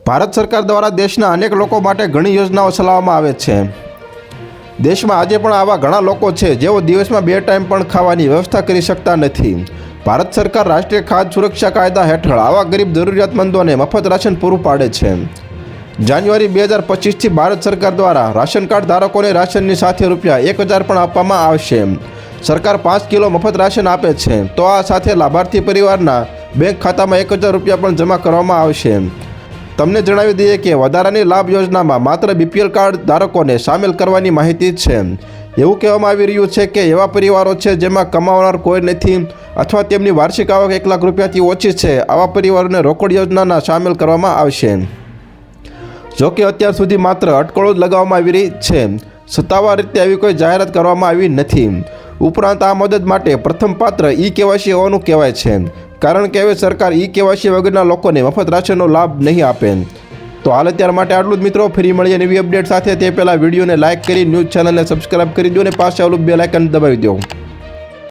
ભારત સરકાર દ્વારા દેશના અનેક લોકો માટે ઘણી યોજનાઓ ચલાવવામાં આવે છે। દેશમાં આજે પણ આવા ઘણા લોકો છે જેઓ દિવસમાં 2 ટાઈમ પણ ખાવાની વ્યવસ્થા કરી શકતા નથી। ભારત સરકાર રાષ્ટ્રીય ખાદ્ય સુરક્ષા કાયદા હેઠળ આવા ગરીબ જરૂરિયાતમંદોને મફત રાશન પૂરું પાડે છે। જાન્યુઆરી 2025થી ભારત સરકાર દ્વારા રાશન કાર્ડ ધારકોને રાશનની સાથે ₹1000 પણ આપવામાં આવશે। સરકાર 5 કિલો મફત રાશન આપે છે, તો આ સાથે લાભાર્થી પરિવારના બેંક ખાતામાં ₹1000 પણ જમા કરવામાં આવશે। તમને જણાવી દઈએ કે વધારાની લાભ યોજનામાં માત્ર BPL કાર્ડ ધારકોને સામેલ કરવાની માહિતી છે। એવું કહેવામાં આવી રહ્યું છે કે એવા પરિવારો છે જેમાં કમાવનાર કોઈ નથી અથવા તેમની વાર્ષિક આવક ₹1 લાખથી ઓછી છે, આવા પરિવારોને રોકડ યોજનાના સામેલ કરવામાં આવશે। જોકે અત્યાર સુધી માત્ર અટકળો જ લગાવવામાં આવી રહી છે, સત્તાવાર રીતે આવી કોઈ જાહેરાત કરવામાં આવી નથી। ઉપરાંત આ મદદ માટે પ્રથમ પાત્ર E-KYC હોવાનું કહેવાય છે, કારણ કે હવે સરકાર E-KYC વગરના લોકોને મફત રાશનનો લાભ નહીં આપે। તો હાલ અત્યાર માટે આટલું જ મિત્રો। ફરી મળીએ નવી અપડેટ સાથે, તે પહેલાં વિડીયોને લાઇક કરી ન્યૂઝ ચેનલને સબસ્ક્રાઇબ કરી દો અને પાછળ બેલ આઇકન દબાવી દો।